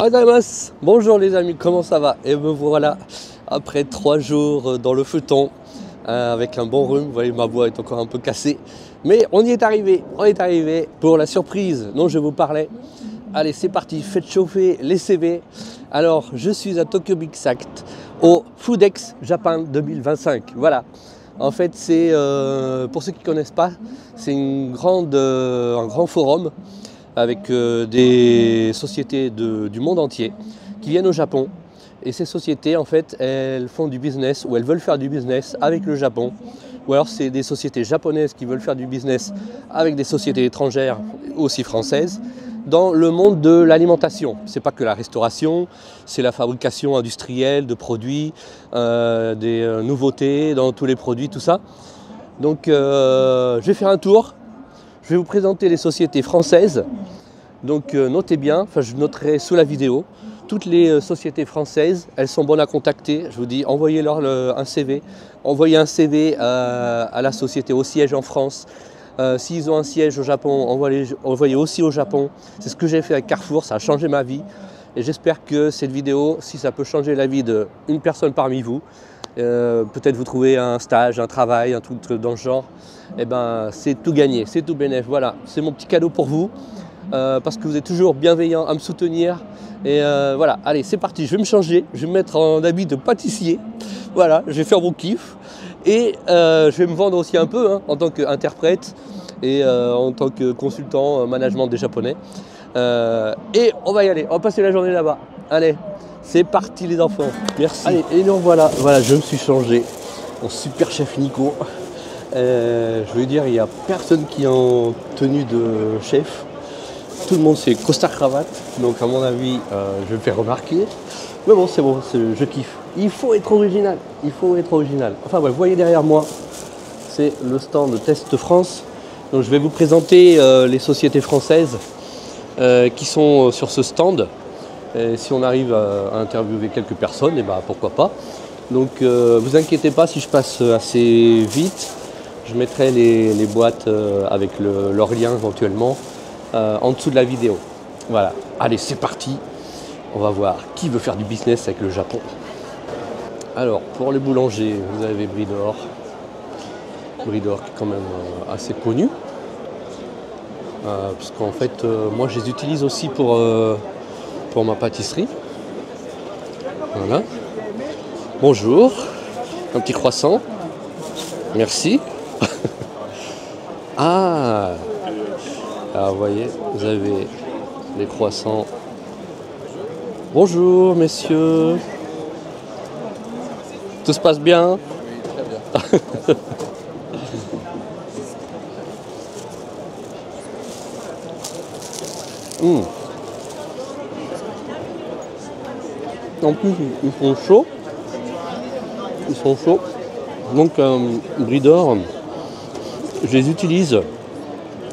Adamas, bonjour les amis, comment ça va? Et me voilà après 3 jours dans le feuilleton avec un bon rhume. Vous voyez, ma voix est encore un peu cassée, mais on y est arrivé pour la surprise dont je vous parlais. Allez, c'est parti, faites chauffer les CV. Alors, je suis à Tokyo Big Sact au Foodex Japan 2025. Voilà. En fait, c'est pour ceux qui ne connaissent pas, c'est un grand forum avec des sociétés du monde entier qui viennent au Japon. Et ces sociétés, en fait, elles font du business ou elles veulent faire du business avec le Japon. Ou alors c'est des sociétés japonaises qui veulent faire du business avec des sociétés étrangères, aussi françaises, dans le monde de l'alimentation. C'est pas que la restauration, c'est la fabrication industrielle de produits, des nouveautés dans tous les produits, tout ça. Donc je vais faire un tour, je vais vous présenter les sociétés françaises. Donc notez bien, enfin je noterai sous la vidéo, toutes les sociétés françaises, elles sont bonnes à contacter. Je vous dis, envoyez-leur un CV, envoyez un CV à la société au siège en France. S'ils ont un siège au Japon, envoyez aussi au Japon. C'est ce que j'ai fait avec Carrefour, ça a changé ma vie. Et j'espère que cette vidéo, si ça peut changer la vie d'une personne parmi vous, peut-être vous trouvez un stage, un travail, un truc dans ce genre, et ben c'est tout gagné, c'est tout bénef. Voilà, c'est mon petit cadeau pour vous, parce que vous êtes toujours bienveillant à me soutenir. Et voilà, allez, c'est parti, je vais me changer, je vais me mettre en habit de pâtissier. Voilà, je vais faire mon kiff. Et je vais me vendre aussi un peu hein, en tant qu'interprète et en tant que consultant management des Japonais. Et on va y aller, on va passer la journée là-bas. Allez, c'est parti les enfants. Merci. Allez, et nous voilà, je me suis changé en super chef Nico. Je veux dire, il n'y a personne qui est en tenue de chef. Tout le monde c'est costard cravate, donc à mon avis, je vais me faire remarquer. Mais bon, c'est bon, je kiffe. Il faut être original, Enfin, ouais, vous voyez derrière moi, c'est le stand Test France. Donc je vais vous présenter les sociétés françaises qui sont sur ce stand. Et si on arrive à interviewer quelques personnes, et ben pourquoi pas. Donc vous inquiétez pas si je passe assez vite. Je mettrai les boîtes avec leur lien éventuellement en dessous de la vidéo. Voilà, allez, c'est parti. On va voir qui veut faire du business avec le Japon. Alors, pour les boulangers, vous avez Bridor. Bridor qui est quand même assez connu. Parce qu'en fait, moi je les utilise aussi pour ma pâtisserie. Voilà. Bonjour. Un petit croissant. Merci. Ah, alors, vous voyez, vous avez les croissants. Bonjour messieurs. Tout se passe bien? Oui, très bien. En plus, ils sont chauds. Donc, Bridor, je les utilise. Il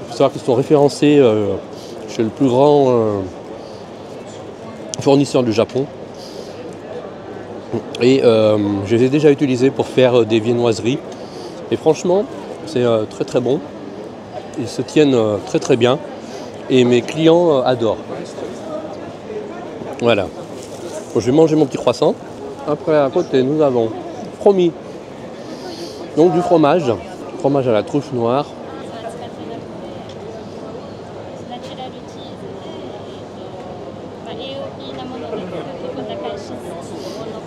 faut savoir qu'ils sont référencés chez le plus grand fournisseur du Japon. Et je les ai déjà utilisés pour faire des viennoiseries. Et franchement, c'est très très bon. Ils se tiennent très très bien. Et mes clients adorent. Voilà. Bon, je vais manger mon petit croissant. Après, à côté, nous avons Promis. Donc du fromage. Fromage à la truffe noire.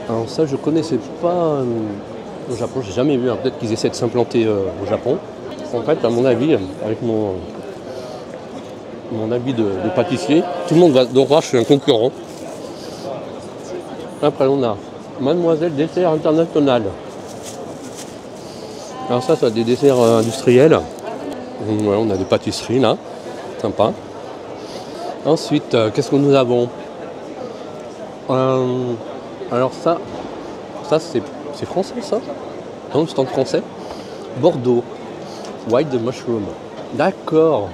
Alors ça, je connaissais pas au Japon. J'ai jamais vu. Peut-être qu'ils essaient de s'implanter au Japon. En fait, à mon avis, avec mon habit de pâtissier, tout le monde va donc voir, je suis un concurrent. Après, on a Mademoiselle Dessert International. Alors ça, c'est des desserts industriels. Ouais, on a des pâtisseries là, sympa. Ensuite, qu'est-ce que nous avons? Alors ça c'est français ça? Non, c'est en français. Bordeaux. White Mushroom. D'accord.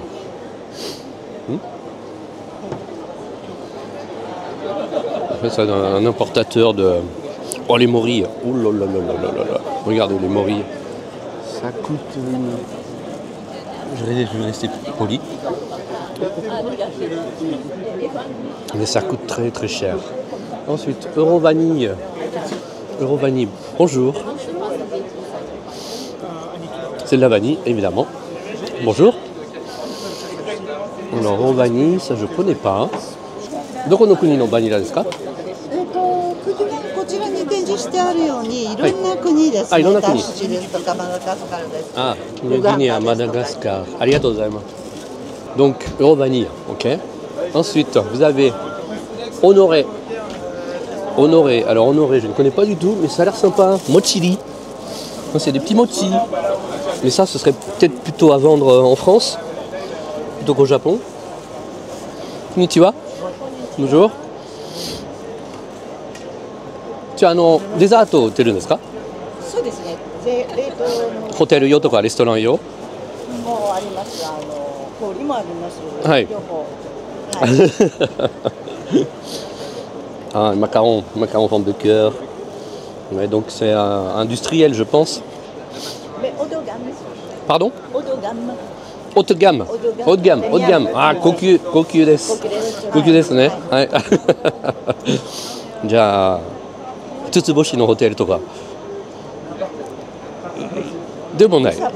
C'est un importateur de... Oh, les morilles. Oh là là là là là là. Regardez les morilles. Ça coûte... Je vais rester poli. Mais ça coûte très très cher. Ensuite, Euro Vanille. Euro Vanille. Bonjour. C'est de la vanille, évidemment. Bonjour. Alors, Euro Vanille, ça je connais pas. Doko no kuni no vanilla desu ka? こちらに展示してあるように、いろんな国ですね。あ、いろんな国。ダッシュですとかマダガスカルです。 Ah, New Guinea, Madagascar. Arigatou gozaimasu. Donc, Euro Vanille, ok. Ensuite, vous avez Honoré. Honoré. Alors, Honoré, je ne connais pas du tout, mais ça a l'air sympa. Mochili. C'est des petits mochis. Mais ça, ce serait peut-être plutôt à vendre en France, plutôt qu'au Japon. Konnichiwa. Bonjour. デザート売ってるんですか？そうですね。冷凍のホテル用とかレストラン用？もあります。氷もあります。はい両方。Ah, macaron en forme de cœur. Ouais, donc c'est industriel, je pense. Mais haut de gamme. Pardon? Haut de gamme. Haute gamme. Haute gamme. Haute gamme. Ah, koku desu. Koku desuね。はい。じゃあ、5つ星のホテルとか。でもない。Ça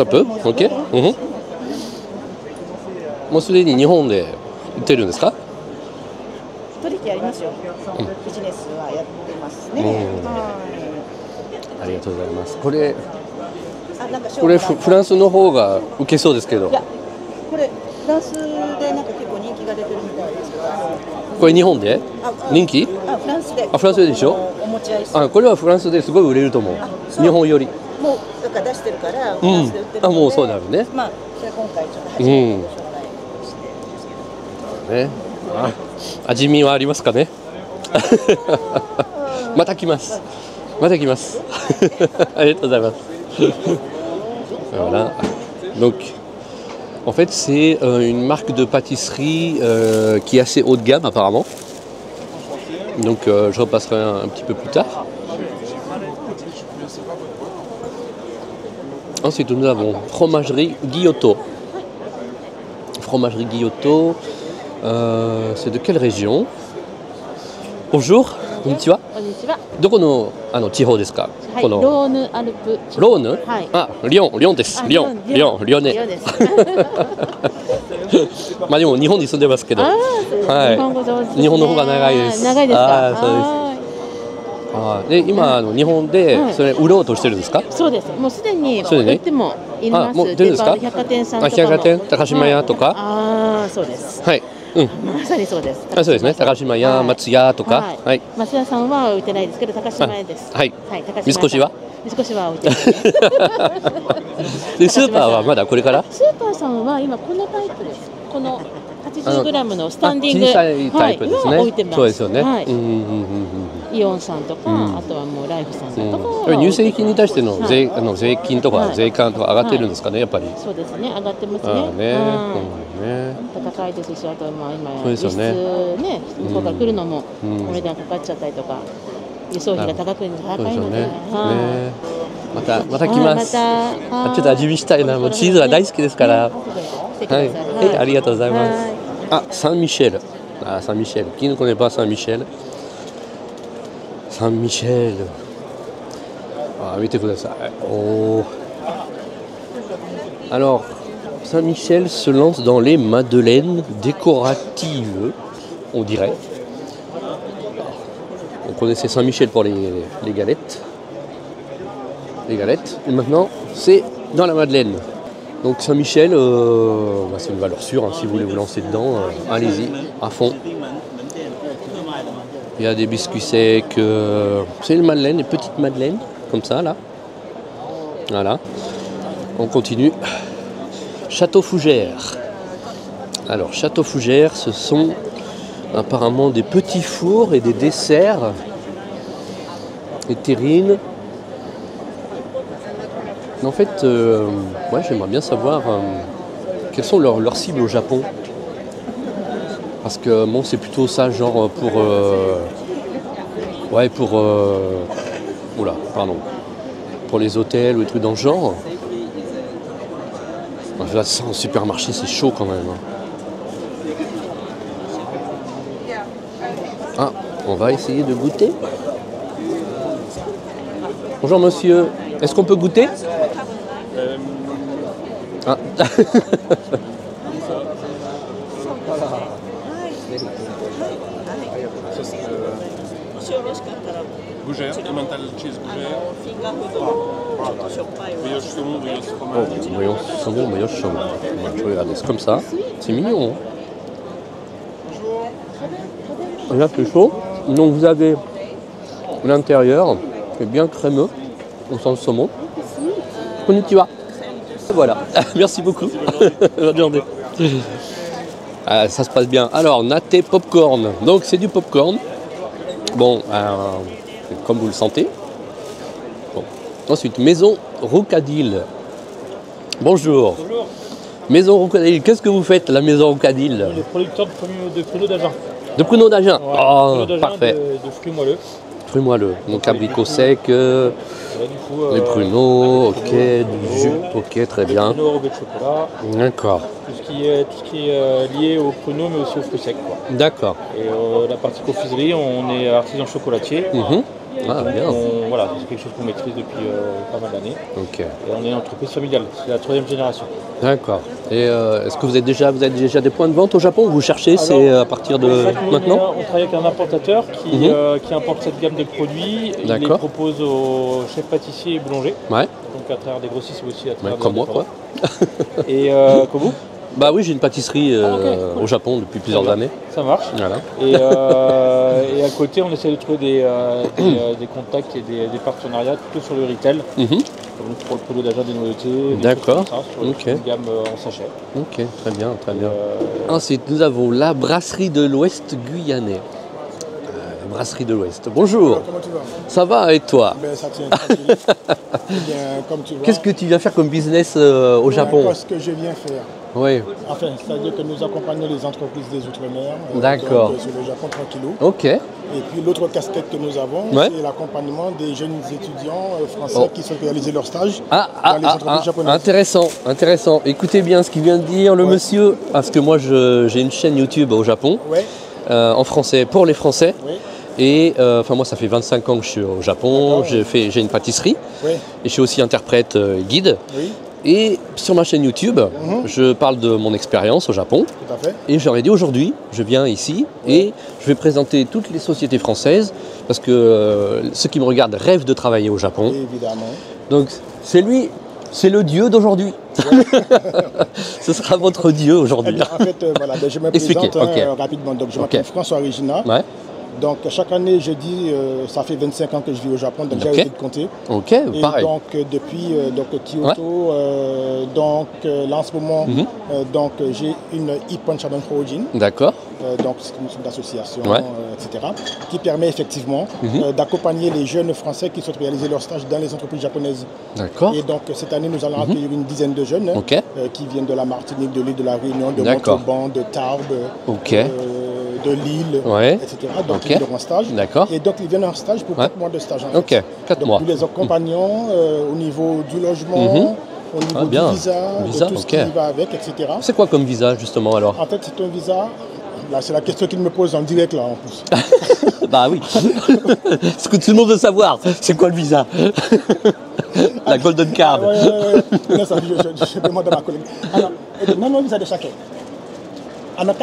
peut? OK? もうすでに日本で売ってるんですか？取引ありますよ。ビジネスはやってますね。ありがとうございます。これなんかフランスの方が受けそうですけど。いや、これフランスでなんか結構人気が出てるみたいですけど。これ日本で人気？フランスで。あ、フランスででしょ？お持ち合い。あ、これはフランスですごい売れると思う。日本より。もうだから出してるからフランスで売ってるので。あ、もうそうだよね。まあそれ今回ちょっと初めてご紹介してね。あ、味見はありますかね？また来ます。また来ます。ありがとうございます。Voilà. Donc, en fait, c'est une marque de pâtisserie qui est assez haut de gamme apparemment. Donc, je repasserai un petit peu plus tard. Ensuite, nous avons fromagerie Guillotto. Fromagerie Guillotto, c'est de quelle région? Bonjour, konnichiwa. こんにちは。どこの地方ですか？はい、このローヌアルプ。ローヌ？はい。あ、リョンです。リョンね。リオです。まあでも日本に住んでますけど、あーそうですはい。日本語上手ですね。日本の方が長いです。長いですか。あーそうです。あーで今日本でそれ売ろうとしてるんですか？そうです。もうすでにすでに売ってもいます。あ、もう出るんですか？デパート百貨店さんとかも。百貨店、高島屋とか。ああ、そうです。はい。うん。まさにそうです。あ、そうですね。高島屋、松屋とか。はい。松屋さんは売ってないですけど、高島屋です。はい。はい。高島屋。三越は？三越は置いてない。でスーパーはまだこれから？スーパーさんは今このタイプです。この80g のスタンディング小さいタイプですね。置いてます。そうですよね。はい。イオンさんとか、あとはもうライフさんとか。乳製品に対しての税金とか税関とか上がってるんですかね、やっぱり。そうですね、上がってますね。高いですし、あとまあ今輸出ね、向こうから来るのもお値段かかっちゃったりとか、輸送費が高いので。また来ます。ちょっと味見したいな。もうチーズが大好きですから。はい。ありがとうございます。あ、サンミシェル。あ、サンミシェル。Qui ne connaît pas Saint Michel? Saint Michel. あ、見てください。おー。Alors, Saint Michel se lance dans les madeleines décoratives, on dirait. On connaissait Saint Michel pour les galettes. Les galettes. Et maintenant, c'est dans la madeleine. Donc Saint-Michel, c'est une valeur sûre, hein, si vous voulez vous lancer dedans, allez-y, à fond. Il y a des biscuits secs, c'est une madeleine, des petites madeleines, comme ça là. Voilà. On continue. Château Fougère. Alors Château Fougère, ce sont apparemment des petits fours et des desserts. Des terrines. En fait, moi j'aimerais bien savoir quelles sont leurs cibles au Japon. Parce que bon, c'est plutôt ça, genre pour les hôtels ou des trucs dans le genre. Là, ça, en supermarché, c'est chaud quand même. Ah, on va essayer de goûter. Bonjour monsieur, est-ce qu'on peut goûter? Ah. Gougère, emmental cheese gougère. Brioche saumon, brioche fromage. Oh, brioche saumon, brioche saumon. Je vais regarder, c'est comme ça. C'est mignon. Hein. Là, c'est chaud. Donc vous avez l'intérieur qui est bien crémeux. On sent le saumon. Konnichiwa. Voilà. Merci beaucoup. Bonne journée. Ah, ça se passe bien. Alors, natté popcorn. Donc c'est du popcorn. Bon, comme vous le sentez. Bon. Ensuite, maison Roucadil. Bonjour. Bonjour. Maison Roucadil, qu'est-ce que vous faites, la maison Roucadil? Les producteurs de pruneaux d'Agen. De pruneaux d'Agen. Ouais, Oh, pruneaux d'Agen parfait. de fruits moelleux. Fruits moelleux. Donc abricots secs, Voilà, du coup, les pruneaux, ok, pruneaux, du jus, ok, très bien. pruneaux enrobés de chocolat. D'accord, Tout ce qui est lié aux pruneaux, mais aussi aux fruits secs, quoi. d'accord. Et la partie confiserie, on est artisan chocolatier. Mhm. Et Ah, donc, bien. voilà, c'est quelque chose qu'on maîtrise depuis pas mal d'années. Ok, Et on est une entreprise familiale, c'est la 3e génération. d'accord. Et est-ce que vous avez déjà des points de vente au Japon? Vous cherchez, Alors, c'est à partir de En fait, nous, maintenant? on travaille avec un importateur qui importe cette gamme de produits. Il les D'accord. propose aux chefs pâtissiers et boulangers. Ouais, Donc à travers des grossistes mais aussi à travers des comme moi quoi. indépendants. Et comme vous, Bah oui, j'ai une pâtisserie ok. au Japon depuis plusieurs Très années. ça marche. Voilà. Et à côté, on essaie de trouver des contacts et des partenariats plutôt sur le retail. Mhm. Comme nous, pour le produit d'agent des noyautés. des D'accord. choses comme ça, sur Ok. une gamme en sachet. Ok, très bien, très bien. Euh, Ensuite, nous avons la brasserie de l'Ouest guyanais. Brasserie de l'Ouest. Bonjour. Comment tu vas? Ça va et toi? Ben, ça tient tranquille. Eh bien, comme tu vois, Qu'est-ce que tu viens faire comme business au Japon? ce que je viens faire. Oui, Enfin, c'est-à-dire que nous accompagnons les entreprises des Outre-mer D'accord. donc, sur le Japon tranquillou. ok. Et puis l'autre casquette que nous avons, Ouais. c'est l'accompagnement des jeunes étudiants français qui souhaitent réaliser leur stage dans les entreprises japonaises. Intéressant, intéressant. Écoutez bien ce qu'il vient de dire le monsieur, parce que moi j'ai une chaîne YouTube au Japon, Ouais, en français, pour les Français. ouais, Et enfin moi ça fait 25 ans que je suis au Japon, D'accord. j'ai une pâtisserie, ouais, et je suis aussi interprète guide. oui, Et sur ma chaîne YouTube, je parle de mon expérience au Japon. tout à fait. Et j'aurais dit aujourd'hui, je viens ici et je vais présenter toutes les sociétés françaises parce que ceux qui me regardent rêvent de travailler au Japon. Évidemment. Donc c'est lui, c'est le dieu d'aujourd'hui. Ce sera votre dieu Eh aujourd'hui. bien, en fait, voilà, ben, je me Expliquez, présente ok. rapidement. Donc, je m'appelle Ok. François Regina. Ouais, Donc, chaque année, je dis, ça fait 25 ans que je vis au Japon, donc j'ai Ok. arrêté de compter. ok, Et pareil. donc depuis Kyoto, là en ce moment, j'ai une Ippon Shaman Hojin, D'accord, donc c'est une sorte d'association, Ouais. etc., qui permet effectivement d'accompagner les jeunes Français qui souhaitent réaliser leur stage dans les entreprises japonaises. d'accord, Et donc cette année, nous allons accueillir une dizaine de jeunes Ok. qui viennent de la Martinique, de l'île de la Réunion, de D'accord. Montauban, de Tarbes, ok, de Lille, Ouais. etc. Donc Ok. ils viennent en stage. D'accord. Et donc ils viennent en stage pour Ouais. 4 mois de stage. En fait. ok, 4 Donc mois. nous les accompagnons au niveau du logement, au niveau Ah, bien. du visa, Visa, de tout ce ok. qui va avec, etc. C'est quoi comme visa justement alors? En fait, c'est un visa. Là, c'est la question qu'il me pose en direct là en plus. Bah oui, ce que tout le monde veut savoir, c'est quoi le visa? La Golden Card. Non, ça, je demande à ma collègue. Alors, non, non, visa de chacun. Alors,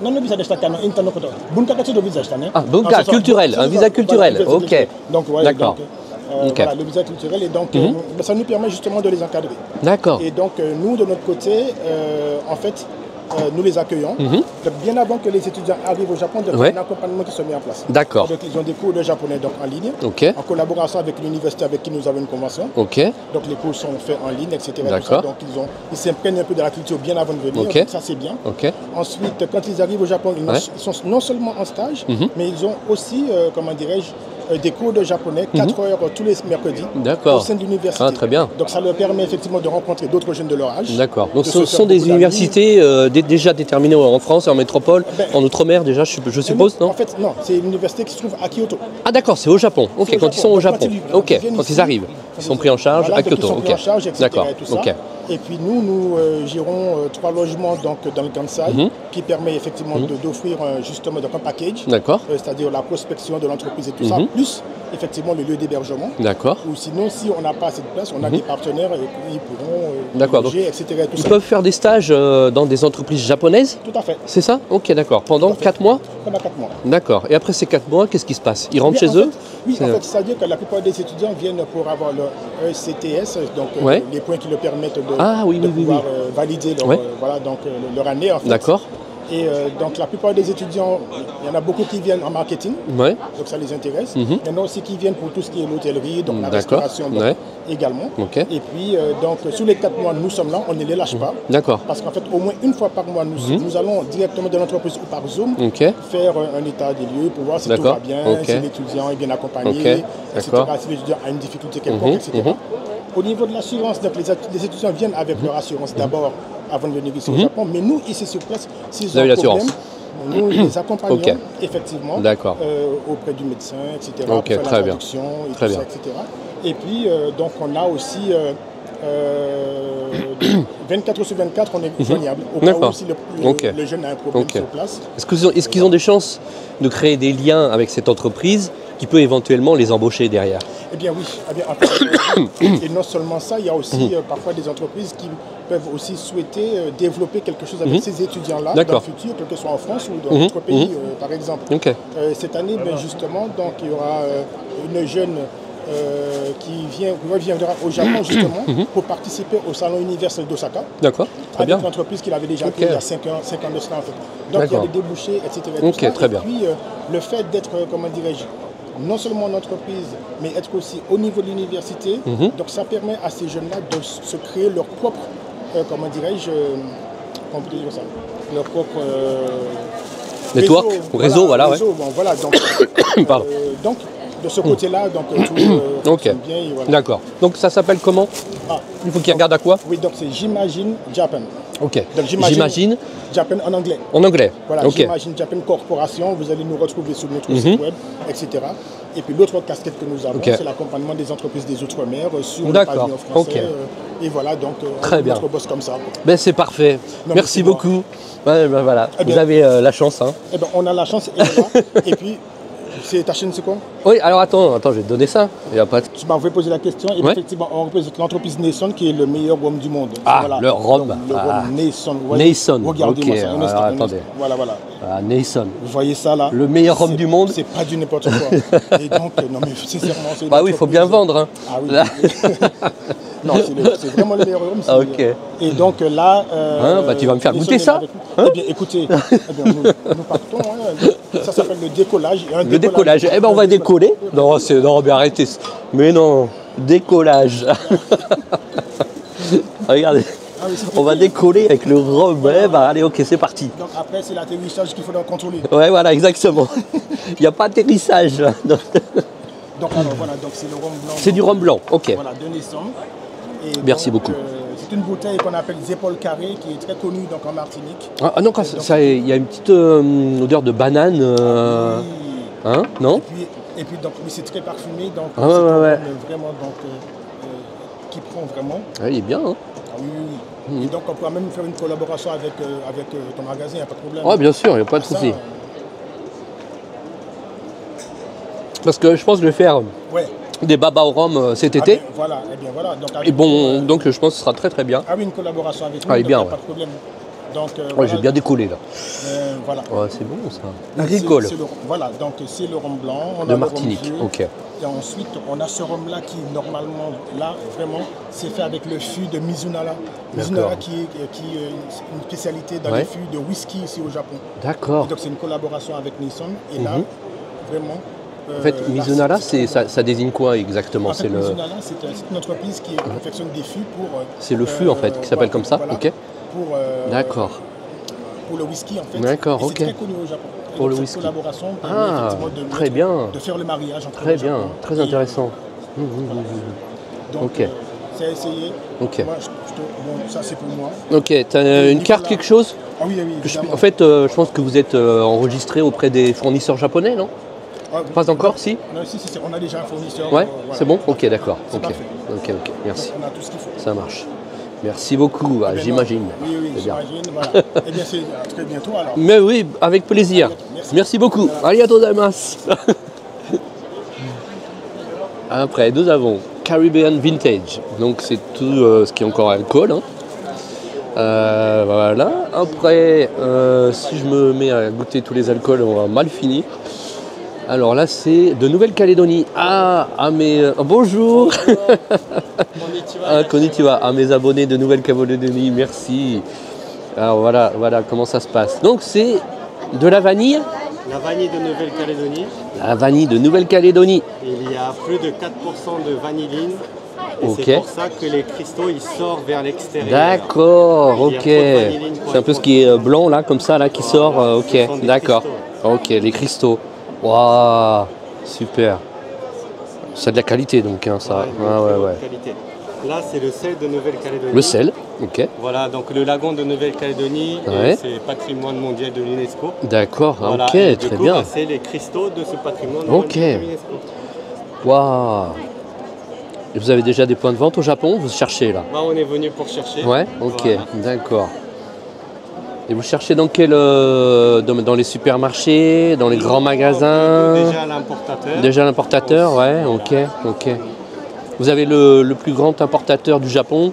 non, non, visa de chacun, non, internet, bunka de visa de chacun. Ah, bunka, culturel, un visa culturel, voilà, ok. Donc, voilà, D'accord. donc, Ok. voilà, le visa culturel, et donc, ça nous permet justement de les encadrer. D'accord, Et donc, nous, de notre côté, en fait, nous les accueillons. Donc, bien avant que les étudiants arrivent au Japon, il y a Ouais. un accompagnement qui se met en place. d'accord, Donc, ils ont des cours de japonais donc, en ligne, ok, en collaboration avec l'université avec qui nous avons une convention. ok, Donc, les cours sont faits en ligne, etc. tout ça. D'accord. Donc, ils s'imprègnent un peu de la culture bien avant de venir. Ok. Donc, ça, c'est bien. ok, Ensuite, quand ils arrivent au Japon, Ouais. ils sont non seulement en stage, mais ils ont aussi, comment dirais-je, des cours de japonais, 4 heures tous les mercredis, D'accord. au sein de l'université. Ah, très bien. Donc ça leur permet effectivement de rencontrer d'autres jeunes de leur âge. d'accord. Donc de ce se sont faire des beaucoup d'amis. universités déjà déterminées en France, en métropole, Ben, en Outre-mer déjà, je suppose, non? En fait, non, c'est une université qui se trouve à Kyoto. Ah d'accord, c'est au Japon. Ok, C'est au quand ils sont au Japon. Japon. Donc, Ok, viennent quand ici, ils arrivent. Ils sont pris en charge voilà, à donc Kyoto. ils sont Ok. pris en charge, etc. D'accord. Et tout ça. Ok. Et puis nous gérons 3 logements donc, dans le Kansai, qui permet effectivement d'offrir justement donc, un package, D'accord. C'est-à-dire la prospection de l'entreprise et tout ça, plus effectivement le lieu d'hébergement. D'accord. Ou sinon, si on n'a pas assez de place, on a des partenaires et ils pourront D'accord, loger, etc. et tout Ils ça. peuvent faire des stages dans des entreprises japonaises, Tout à fait. c'est ça? Ok, d'accord. Pendant Tout à fait. 4 mois? Pendant 4 mois. D'accord. Et après ces 4 mois, qu'est-ce qui se passe? Ils rentrent Bien, chez en eux? fait, oui, en fait, c'est-à-dire que la plupart des étudiants viennent pour avoir leur ECTS, donc Ouais. les points qui leur permettent de, Ah, oui, de oui, oui, pouvoir oui. valider leur, Ouais. voilà, donc, leur année. En fait. D'accord. Et donc la plupart des étudiants, il y en a beaucoup qui viennent en marketing, Ouais. donc ça les intéresse. Il y en a aussi qui viennent pour tout ce qui est l'hôtellerie, donc la D'accord. restauration donc, Ouais. également. Ok. Et puis donc sur les 4 mois, nous sommes là, on ne les lâche pas. D'accord. Parce qu'en fait, au moins une fois par mois, nous allons directement de l'entreprise ou par Zoom Ok. faire un état des lieux pour voir si tout D'accord. va bien, Ok. si l'étudiant est bien accompagné, Ok. etc., D'accord. si l'étudiant a une difficulté quelconque, etc. Au niveau de l'assurance, donc les étudiants viennent avec leur assurance d'abord avant de venir ici au Japon, mais nous, ici sur place, s'ils Vous avez ont un problème, l'assurance. nous les accompagnons Ok. effectivement D'accord. auprès du médecin, etc. Ok, pour faire très la bien. traduction et Très tout bien. ça, etc. Et puis, donc on a aussi 24 sur 24, on est joignable. Au cas D'accord. où si le Ok. jeune a un problème Ok. sur place. Est-ce qu'ils ont des chances de créer des liens avec cette entreprise qui peut éventuellement les embaucher derrière? Eh bien oui, eh bien, en fait, et non seulement ça, il y a aussi parfois des entreprises qui peuvent aussi souhaiter développer quelque chose avec ces étudiants-là dans le D'accord. futur, quel que soit en France ou dans d'autres pays, par exemple. Ok. Cette année, ben, justement, donc, il y aura une jeune qui reviendra au Japon justement pour participer au salon universel d'Osaka. D'accord. Très Avec bien. une entreprise qu'il avait déjà Ok. créée il y a 5 ans de cela en fait. Donc il y a D'accord. des débouchés, etc. et Ok, tout ça. très Et bien. puis le fait d'être, comment dirais-je, non seulement en entreprise, mais être aussi au niveau de l'université, donc ça permet à ces jeunes-là de se créer leur propre, comment dirais-je, comment on peut dire ça, leur propre Network, réseau, voilà, réseau, bon, voilà, donc, Pardon. donc de ce côté-là, donc tout Ok. fonctionne bien. Et voilà. D'accord. Donc ça s'appelle comment? Ah, Il faut qu'ils regardent à quoi? oui, donc c'est J'imagine Japan. Ok. Donc, J'imagine Japan en anglais. en anglais. Voilà, Ok. J'imagine Japan Corporation, vous allez nous retrouver sur notre site web, etc. Et puis l'autre casquette que nous avons, Ok. c'est l'accompagnement des entreprises des Outre-mer sur le D'accord. pavillon français. Ok. Et voilà, donc Très bien. notre boss comme ça. Ben c'est parfait. Non, Merci mais c'est beaucoup. Ouais, ben voilà. Eh bien- Vous avez la chance. Hein. Eh ben, on a la chance, et voilà. Et puis, ta chaîne, c'est quoi? Oui, alors attends, je vais te donner ça. Il y a pas de... Tu m'avais posé la question, et Ouais. effectivement, on représente l'entreprise Nason qui est le meilleur rhum du monde. Ah, le rhum. Donc, le Ah. rhum Nason. Nason, Regardez-moi ok, ça. Un alors, instant, un attendez. instant. Voilà, voilà. Ah, Nason. Vous voyez ça là? Le meilleur rhum C'est- du monde. C'est pas du n'importe quoi. Et donc, non mais sincèrement, c'est une Bah oui, il faut bien entreprise- vendre. Hein. Ah oui. Là. Non, c'est vraiment le meilleur rhum. c'est- Ok. Et donc là. Hein, bah, tu vas me faire Nason goûter est là ça, avec nous. Eh bien, écoutez, nous partons. Hein. Ça s'appelle le décollage. Et un Le décollage. Eh ben on va décoller. Non, non, mais arrêtez. Mais non, décollage. Regardez. Ah oui, c'est On va fait. décoller avec le rhum. Eh ben allez, ok, c'est parti. Donc après, c'est l'atterrissage qu'il faudra contrôler. Ouais, voilà, exactement. Il n'y a pas d'atterrissage. là. Donc alors voilà, donc c'est le rhum blanc. C'est du rhum blanc, ok. Voilà, de Nason. Et Merci donc, beaucoup. C'est une bouteille qu'on appelle Zépol Carré, qui est très connue donc en Martinique. Ah non, il y a une petite odeur de banane. Oui. Hein, non? Et puis donc, oui, c'est très parfumé, donc Ah, c'est ouais, un ouais. rhum vraiment donc, qui prend vraiment. Ah, il est bien. Hein. Ah oui, oui. Et donc on pourra même faire une collaboration avec ton magasin, il n'y a pas de problème. Ouais, bien sûr, il n'y a pas de Ah, ça, souci. Parce que je pense que je vais faire ouais. des babas au rhum cet Ah, été. bien, voilà, et bien voilà. Donc, Et bon, donc je pense que ce sera très très bien. Ah oui, une collaboration avec nous, Ah, il est donc bien, il n'y a ouais. pas de problème. Donc, Ouais, voilà, j'ai bien décollé là. voilà. Ouais, c'est bon ça. C'est- Rigole. c'est le- voilà, donc c'est le rhum blanc, on a De le Martinique, rhum vieux, ok. et ensuite on a ce rhum là qui normalement, là vraiment, c'est fait avec le fût de Mizunara. Mizunara qui est une spécialité dans Ouais. les fûts de whisky ici au Japon. D'accord. Et donc c'est une collaboration avec Nissan, et là, vraiment... En fait, là, Mizunara, ça désigne quoi exactement? En fait, C'est le, Mizunara, c'est une entreprise qui confectionne des fûts pour... c'est le fût en fait, qui s'appelle comme ça. voilà, Ok. pour, D'accord. pour le whisky en fait. D'accord, Et ok. c'est très connu au Japon. Et Pour donc, le cette whisky. collaboration permet Ah, effectivement très bien. de faire le mariage entre Très le bien, Japon très et- intéressant. Donc, Ok. c'est à essayer. Ok. Moi, bon, ça c'est pour moi. Ok, t'as une carte, quelque chose? Ah oui, oui, évidemment. En fait, je pense que vous êtes enregistré auprès des fournisseurs japonais, non? Ah, Pas encore, si? Non, si, on a déjà un fournisseur. Ouais, voilà. c'est bon? Ok, d'accord. C'est Ok, parfait. ok, merci. Donc, on a tout ce qu'il faut. Ça marche. Merci beaucoup, Eh bien, j'imagine. Oui, oui, C'est bien. j'imagine. Voilà. Eh bien, c'est à très bientôt alors. Mais oui, avec plaisir. Merci beaucoup. Arigatou gozaimasu. Après, nous avons Caribbean Vintage. Donc, c'est tout ce qui est encore alcool. Hein. Voilà. Après, si je me mets à goûter tous les alcools, on va mal finir. Alors là, c'est de Nouvelle-Calédonie. Mais bonjour. Konnichiwa. À mes abonnés de Nouvelle-Calédonie, merci. Alors voilà comment ça se passe. Donc c'est de la vanille. La vanille de Nouvelle-Calédonie. La vanille de Nouvelle-Calédonie. Il y a plus de 4% de vanilline. Et Ok. c'est pour ça que les cristaux ils sortent vers l'extérieur. D'accord, Il y a ok. trop de vanilline pour C'est un peu être ce qui est blanc là, comme ça, là, qui sort. Ok, ce sont des d'accord. cristaux. Ok, les cristaux. Waouh, super. C'est de la qualité donc, hein, ça. Ouais, Ah, de ouais. haute qualité. Là, c'est le sel de Nouvelle-Calédonie. Le sel, ok. Voilà, donc le lagon de Nouvelle-Calédonie, Ouais. c'est patrimoine mondial de l'UNESCO. D'accord, Voilà, ok, et très du coup, bien. bah, c'est les cristaux de ce patrimoine Ok. mondial de l'UNESCO. Waouh. Et vous avez déjà des points de vente au Japon? Vous cherchez là? Bah, on est venu pour chercher. Ouais, ok, Voilà. d'accord. Et vous cherchez dans quel dans les supermarchés, dans les grands magasins? Déjà l'importateur. Déjà l'importateur, ouais, ok. Vous avez le plus grand importateur du Japon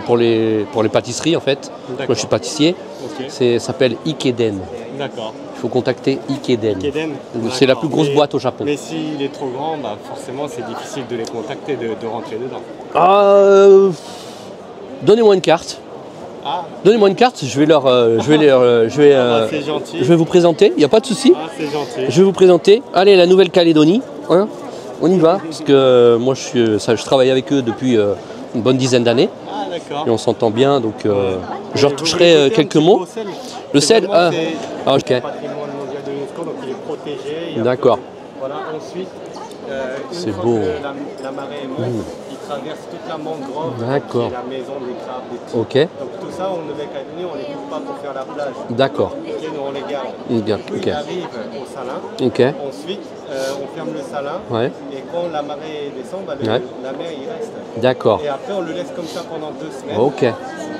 pour les pâtisseries en fait. Moi je suis pâtissier. Ok. Ça s'appelle Ikeden. D'accord. Il faut contacter Ikeden. Ikeden. C'est la D'accord. plus grosse Mais- boîte au Japon. Mais s'il est trop grand, bah forcément c'est difficile de les contacter, de rentrer dedans. Donnez-moi une carte. Ah, Donnez-moi une carte, je c'est gentil. je vais vous présenter, il n'y a pas de souci. Ah, c'est gentil. Je vais vous présenter. Allez, la Nouvelle-Calédonie. Hein, on y va, parce que moi je travaille avec eux depuis une bonne dizaine d'années. Ah, d'accord. Et on s'entend bien, donc je Vous retoucherai voulez goûter un quelques petit peu mots. au sel Le C'est sel, vraiment, c'est ok. patrimoine mondial de l'UNESCO, donc il est protégé. Il y a D'accord. peu de- Voilà, ensuite, C'est une fois beau. que la marée est morte, il traverse toute la mangrove, D'accord. qui est la maison des crabes, des petits. Ok, Donc tout ça, en Nouvelle-Calédonie, on ne les coupe pas pour faire la plage. d'accord. Ok, nous, on les garde. Bien, Du coup, ok. il arrive au salin. Ok, Ensuite, on ferme le salin. ouais, Et quand la marée descend, bah, Ouais. la mer, il reste. d'accord. Et après, on le laisse comme ça pendant 2 semaines. Ok,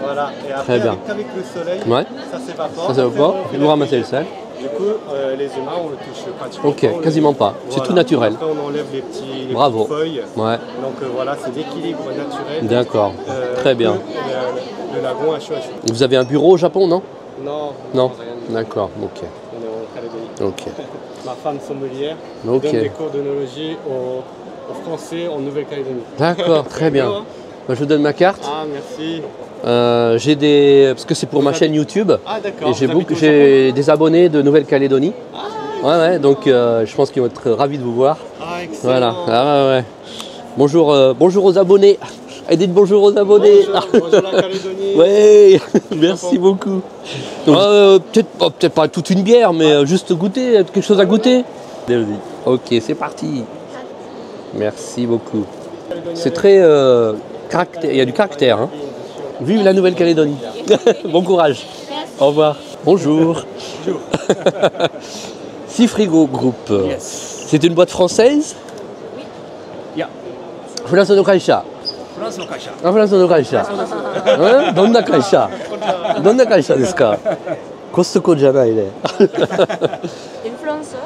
Voilà. Et après, Très bien. avec le soleil, Ouais. ça s'évapore. ça va Après, pas. on fait Vous la ramassez le cuisine. sel. Du coup, les humains, on le touche pratiquement Ok, pas, on le- quasiment pas. C'est Voilà. tout naturel. Après, on enlève les petites Bravo. feuilles. Ouais, Donc voilà, c'est l'équilibre naturel. d'accord. Très bien. que Le lagon a choisi. Vous avez un bureau au Japon, non? Non, Non. rien. D'accord, ok. On est en Calédonie. Ok. Ma femme sommelière Ok. donne des cours d'œnologie aux Français en Nouvelle-Calédonie. D'accord, très bien. Hein Bah, je vous donne ma carte. Ah, merci. J'ai des. Parce que c'est pour ma chaîne YouTube. Ah, d'accord. Et j'ai Vous habitez au j'ai des abonnés de Nouvelle-Calédonie. Ouais, donc je pense qu'ils vont être ravis de vous voir. Japon. Ah, excellent. Voilà. Ah, ouais. Bonjour, bonjour aux abonnés. Et dites bonjour aux abonnés. Bonjour la Calédonie. Ouais, merci beaucoup. Peut-être pas toute une bière, mais juste goûter, quelque chose à goûter. Ok, c'est parti. Merci beaucoup. C'est très caractère. Il y a du caractère. Hein. Vive la Nouvelle-Calédonie. Bon courage. Au revoir. Bonjour. Sifrigo Group. C'est une boîte française? Franceの会社。フランスの会社。あ、フランスの会社。どんな会社？どんな会社ですか？コストコじゃないね。インフルエンサー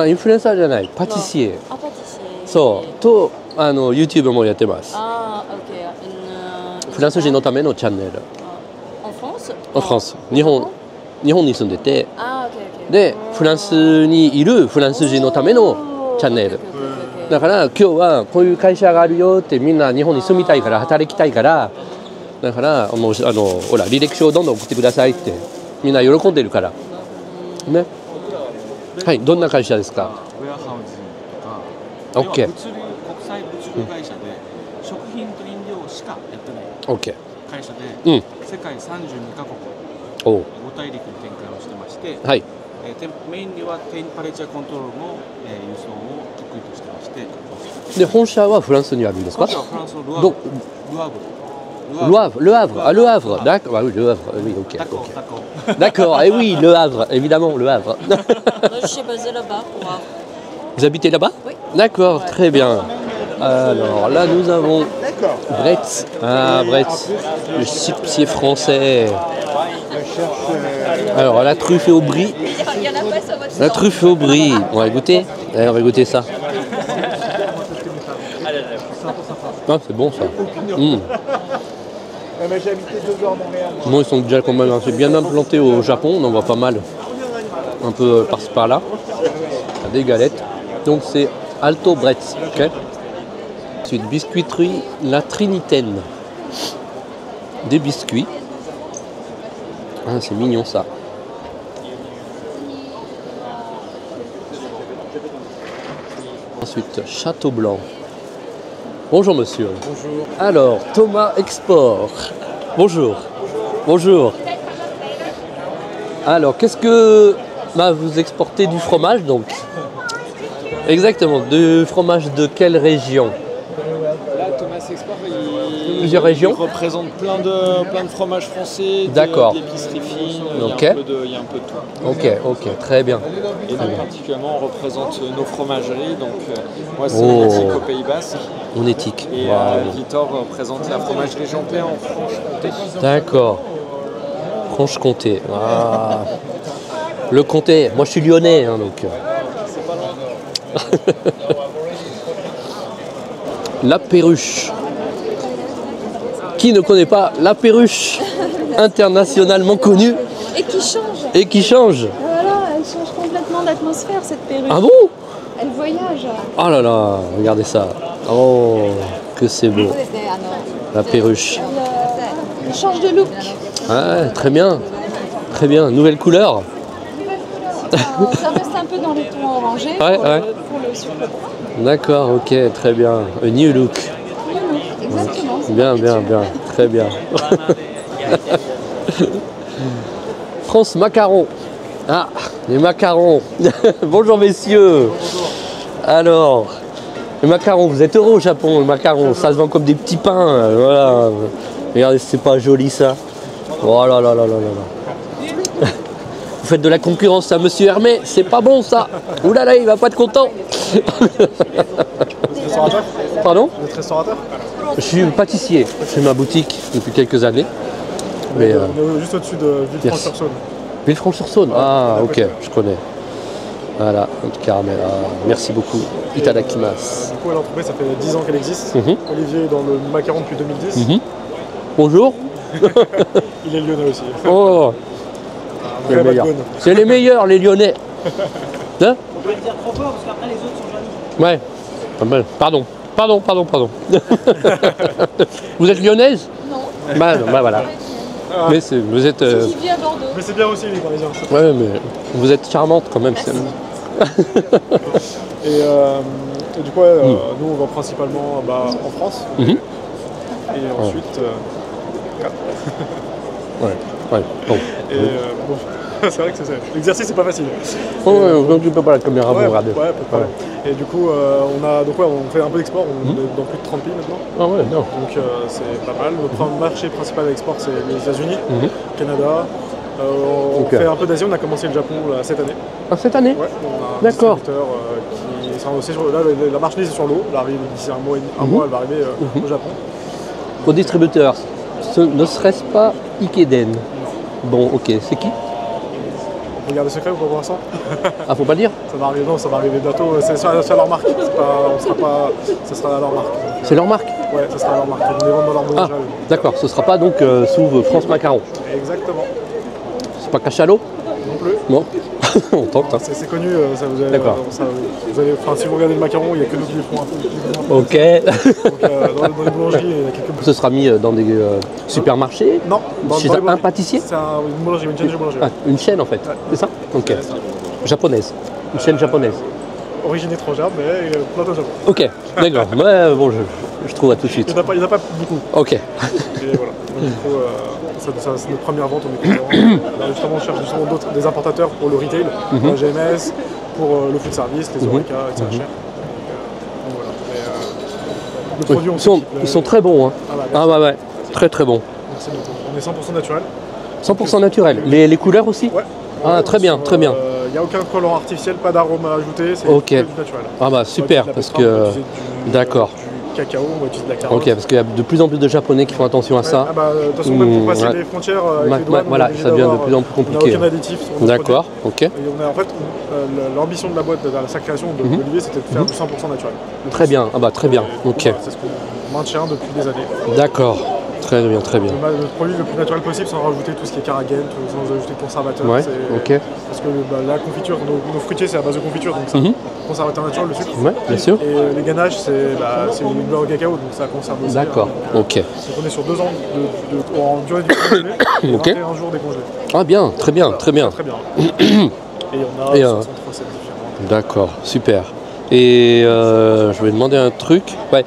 あ、インフルエンサーじゃない。パティシエ。あ、パティシエ。そう。とYouTube もやってます。あ、OK。フランス人のためのチャンネル。En France？ En France。日本に住んでて。あ、OK。で、フランスにいるフランス人のためのチャンネル。だから今日はこういう会社があるよってみんな日本に住みたいから働きたいからだからほら履歴書をどんどん送ってくださいってみんな喜んでるからね。はい、どんな会社ですか？ウェアハウジングとか、オッケー。国際物流会社で食品と飲料しかやってないオッケ会社で、うん世界32カ国おう5大陸に展開をしてまして、はいメインではテンパレーチャーコントロールの、輸送を得意としてまして、で本社はフランスにあるんですか？本社はフランスのルアどーブLe Havre, ah Le Havre, d'accord, ah oui le Havre, oui ok. D'accord, ok. d'accord. D'accord, et oui le Havre, évidemment le Havre. Moi, je suis basée là-bas pour Vous habitez là-bas? Oui. D'accord, très bien. Alors là nous avons Bretz. Ah, Bretz. Le chipsier français. Alors, la truffe et au brie. La truffe et au brie. On va goûter. Allez, on va goûter ça. Ah, c'est bon ça. Bon, ils sont déjà quand même assez bien implantés au Japon, on en voit pas mal. Un peu par-ci par-là. Des galettes. Donc c'est Alto Bretz. Okay. Ensuite, biscuiterie La Trinitaine. Des biscuits. Ah, c'est mignon ça. Ensuite, Château Blanc. Bonjour monsieur. Bonjour. Alors, Thomas Export. Bonjour. Bonjour. Alors, qu'est-ce que... Bah, vous exportez du fromage donc. Exactement. Du fromage de quelle région? Là, Thomas Export, Plusieurs régions. il représente plein de fromages français, d'accord. d'épicerie fine, Ok. il y a un peu de tout. Ok, très bien. Et nous, particulièrement, on représente nos fromageries. Donc, moi, c'est Oh. Éthique au Pays Basque. On éthique. Et Wow. Victor représente la fromagerie Jean-Pé en Franche-Comté. D'accord. Franche-Comté. Ah. Le comté. Moi, je suis lyonnais, hein, donc. La Perruche. Qui ne connaît pas la Perruche, internationalement connue Et qui change. et qui change? Voilà, elle change complètement d'atmosphère cette perruque. Ah bon? Elle voyage. Oh là là, regardez ça. Oh, que c'est beau. La Perruche. Elle change de look. Ah, très bien. Très bien. Nouvelle couleur. Ça reste un peu dans les tons orangés Ouais, pour, ouais. pour le sucre brun. D'accord, ok, très bien. A new look. Exactement. Bien, bien, bien. Très bien. France Macaron. Ah, les macarons. Bonjour messieurs. Alors, les macarons, vous êtes heureux au Japon, les macarons, ça se vend comme des petits pains. Voilà. Regardez, c'est pas joli ça. Oh là là là là là là. Vous faites de la concurrence à Monsieur Hermé, c'est pas bon ça. Ouh là là, il va pas être content. Restaurateur? Pardon? Vous êtes restaurateur? Je suis pâtissier. J'ai ma boutique depuis quelques années. Mais, On est juste au-dessus de Villefranche-sur-Saône. Villefranche-sur-Saône. Ah, ok, je connais. Voilà, un petit caramel. Ah, merci beaucoup. Itadakimasu. Du coup, l'entreprise, ça fait 10 ans qu'elle existe. Mhm. Olivier est dans le macaron depuis 2010. Mhm. Bonjour. Il est lyonnais aussi. Oh, c'est vrai les meilleurs. Bagone. C'est les meilleurs, les Lyonnais. Hein? On peut le dire trop fort parce qu'après les autres sont jaloux. Ouais. Ah ben, pardon. Pardon. Vous êtes lyonnaise? Non. Bah voilà. Mais vous êtes. Je vis à Bordeaux. Mais c'est bien aussi les Parisiens. Ouais, mais vous êtes charmante quand même. Et du coup, nous on vend principalement en France. Mhm. Et ensuite. Ouais. Bon. Et bon, c'est vrai que l'exercice c'est pas facile. Ouais, tu peux pas la caméra, vous regardez. Ouais, pas de problème. Et du coup, on fait un peu d'export, on est dans plus de 30 pays maintenant. Ah ouais, non. Donc c'est pas mal. Notre marché principal d'export c'est les États-Unis, Canada. On fait un peu d'Asie, on a commencé le Japon là, cette année. Ah, cette année? Ouais, on a un d'accord. distributeur là, la marchandise est sur l'eau, elle arrive d'ici un mois, elle va arriver au Japon. Au distributeur, ne serait-ce pas Ikeden? Bon, ok, c'est qui? Regardez secret ou pas pour l'instant? Ah, faut pas le dire? Ça va arriver bientôt, c'est sur leur marque, ça sera leur marque. C'est leur marque? Ouais, ça sera leur marque, ils vont les vendre dans leur boulangerie. Ah, d'accord, ce sera pas donc sous France Macaron? Exactement. C'est pas Cachalot? Non plus. Non. On tente. Hein. C'est connu, ça vous avez. D'accord. Si vous regardez le macaron, il n'y a que nous qui le font un peu. Ok. Donc, dans les boulangeries, il y a quelques. Ce sera mis dans des supermarchés? Non, chez un pâtissier? C'est une boulangerie, une chaîne de boulangerie. Ah, une chaîne en fait, c'est ça? Ok. Japonaise. Une chaîne japonaise. Origine étrangère, mais plein de Japon. Ok, d'accord. Ouais, bon, je trouve à tout de suite. Il n'y en a pas beaucoup. Ok. Et voilà. Donc, du coup, c'est notre première vente, on est content. Là, justement, on cherche des importateurs pour le retail, pour la GMS, pour le food service, les Horeca, etc. Donc voilà. Mais, le produit, ils sont très bons. Hein. Ah bah ouais, très très bons. Merci beaucoup. On est 100% naturel. 100% naturel. Les couleurs aussi? Ouais. Ah, très bien, très bien. Il n'y a aucun colorant artificiel, pas d'arôme à ajouter, c'est ok. du naturel. Ah bah super, parce que... D'accord. cacao, on va utiliser de la carotte. Ok, parce qu'il y a de plus en plus de Japonais qui font attention à ça. Ah bah, de toute façon, même pour passer les frontières avec les douanes, voilà, ça devient de plus en plus compliqué. On n'a aucun additif sur notre D'accord, ok. Et on a, en fait, l'ambition de la boîte, de sa création de l'Olivier, c'était de faire du 100% naturel. Très bien, ah bah très bien, ok. Voilà, c'est ce qu'on maintient depuis des années. D'accord, très bien, très bien. Le produit le plus naturel possible sans rajouter tout ce qui est caragène, sans ajouter de conservateur. Ouais, ok. Parce que la confiture, nos fruitiers c'est à base de confiture, donc ça conservateur naturel, le sucre. Ouais, bien sûr. Et les ganaches c'est une beurre de cacao, donc ça conserve aussi. D'accord, ok. Donc on est sur 2 ans en durée du congelé et 21 jours décongelé. Ah bien, très bien, très bien. Très bien. Et il y en a 63 recettes différentes. D'accord, super. Et je vais demander un truc. Ouais.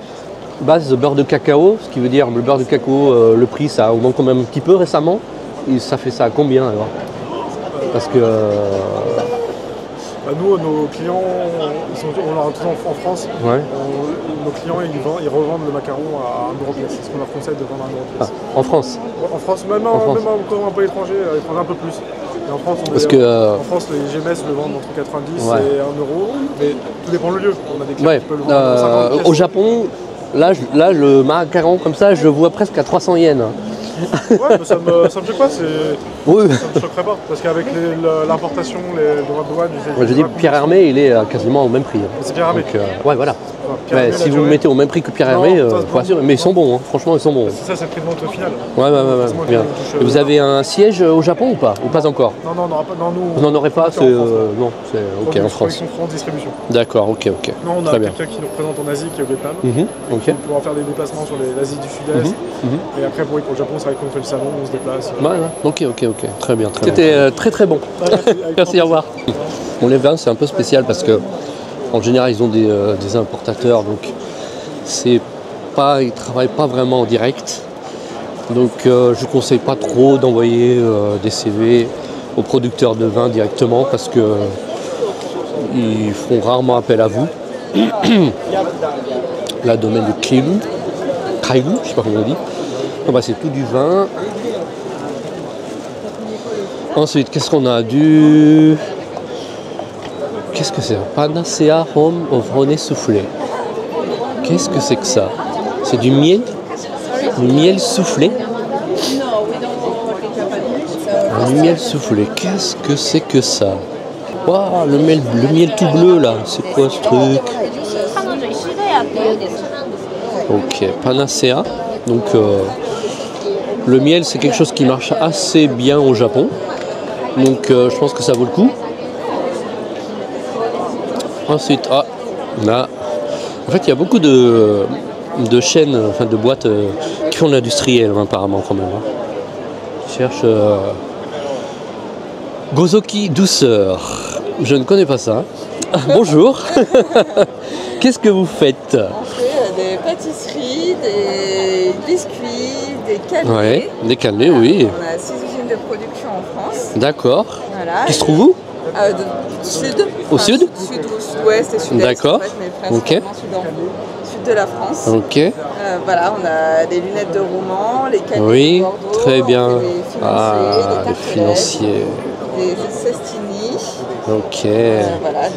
Base de beurre de cacao, ce qui veut dire le beurre de cacao, le prix ça augmente quand même un petit peu récemment. Et ça fait ça à combien alors? Parce que nous, nos clients, on leur a tous en France. Ouais. Nos clients, ils revendent le macaron à 1 euro pièce. C'est ce qu'on leur conseille de vendre à 1 euro pièce. En France? En France, même encore un peu étranger, un peu plus. Et en France, en France, les GMS le vendent entre 90 et 1 euro. Mais tout dépend le lieu. On a des clients qui peuvent le vendre à 50 pièces. Au Japon, là, le macaron comme ça, je le vois presque à 300 yens. Ouais, mais ça me choque pas, oui. Ça me choquerait pas, parce qu'avec l'importation, les droits de douane... Je dis Pierre Hermé, il est quasiment au même prix. C'est Pierre Hermé. Ouais, voilà. Si vous le mettez au même prix que Pierre Hermé, mais ils sont bons, hein. Franchement, ils sont bons. C'est ça, c'est le prix de vente final. Ouais, bien. Et vous avez un siège au Japon ou pas? Ou pas encore? Non, on n'aura pas. Non, nous. Vous n'en aurez pas? Non, c'est ok en France. Ils sont en distribution. D'accord, ok. Non, on a quelqu'un qui nous représente en Asie, qui est au Vietnam. Ok. Pour pouvoir faire des déplacements sur l'Asie du Sud-Est. Et après, pour le Japon, c'est vrai qu'on fait le salon, on se déplace. Ok. Très bien. C'était très bon. Merci, au revoir. Bon, les vins, c'est un peu spécial parce que en général, ils ont des importateurs, donc ils ne travaillent pas vraiment en direct. Donc je ne conseille pas trop d'envoyer des CV aux producteurs de vin directement parce que ils feront rarement appel à vous. La domaine de Kailu, je ne sais pas comment on dit. C'est tout du vin. Ensuite, qu'est-ce qu'on a Qu'est-ce que c'est? Panacea Home of Honey soufflé. Qu'est-ce que c'est que ça? C'est du miel? Du miel soufflé? Du miel soufflé. Qu'est-ce que c'est que ça? Waouh, le miel tout bleu là. C'est quoi ce truc? Ok, Panacea. Donc le miel, c'est quelque chose qui marche assez bien au Japon. Donc je pense que ça vaut le coup. Ensuite, là, en fait, il y a beaucoup de chaînes, enfin de boîtes qui font de l'industriel apparemment quand même. Je cherche Gozoki douceur. Je ne connais pas ça. Bonjour. Qu'est-ce que vous faites? On fait des pâtisseries, des biscuits, des cannelés. Ouais, des cannelés, oui. On a 6 usines de production en France. D'accord. Voilà. Qui se trouve où? Sud. Au sud? Sud-ouest et sud-est. D'accord. Mais principalement sud de la France. Ok. Voilà, on a des lunettes de roman, les cannelés de Bordeaux. Très bien. Des financiers. Des cestini. Ok. Voilà,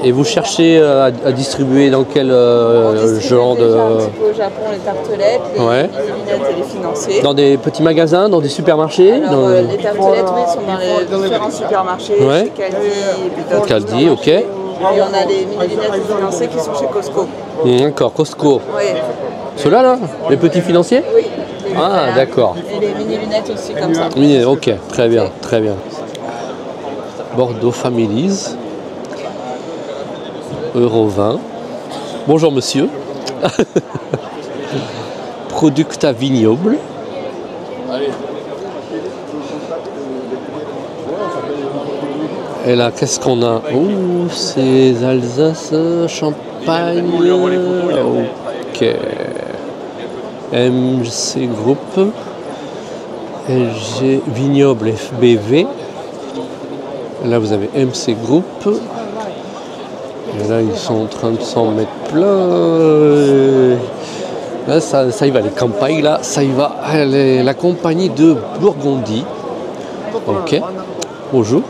Et vous cherchez à distribuer dans quel genre de... un petit peu au Japon, les tartelettes, les lunettes et les financiers. Dans des petits magasins, dans des supermarchés? Alors, les tartelettes, oui, sont dans les différents supermarchés, chez Caldi et puis d'autres. Caldi, ok. Et on a les mini-lunettes et financiers qui sont chez Costco. D'accord, Costco. Oui. Ceux-là, là? Les petits financiers? Oui. Ah, d'accord. Et les mini-lunettes aussi, comme ça. Ok, très bien, très bien. Bordeaux Families. Euro 20. Bonjour monsieur. Producta Vignoble. Et là, qu'est-ce qu'on a? Oh, c'est Alsace, Champagne. Ok. MC Group. LG Vignoble FBV. Là, vous avez MC Group. Et là, ils sont en train de s'en mettre plein. Là, ça y va, les campagnes, là, ça y va. La compagnie de Bourgogne. Ok. Bonjour.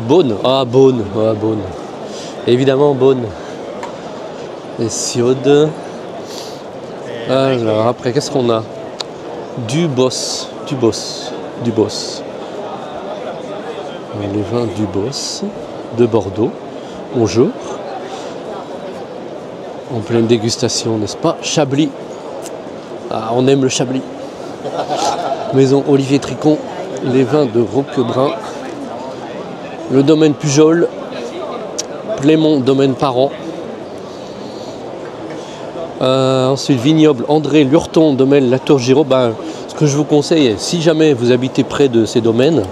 Beaune. Beaune. Évidemment, Beaune. Hesiod. Alors après, qu'est-ce qu'on a? Du boss. Les vins du boss de Bordeaux. Bonjour. En pleine dégustation, n'est-ce pas? Chablis. Ah, on aime le Chablis. Maison Olivier Tricon. Les vins de Roquebrun. Le domaine Pujol. Plémont, domaine Parent. Ensuite, vignoble André Lurton, domaine La Tour Giraud. Ce que je vous conseille, si jamais vous habitez près de ces domaines,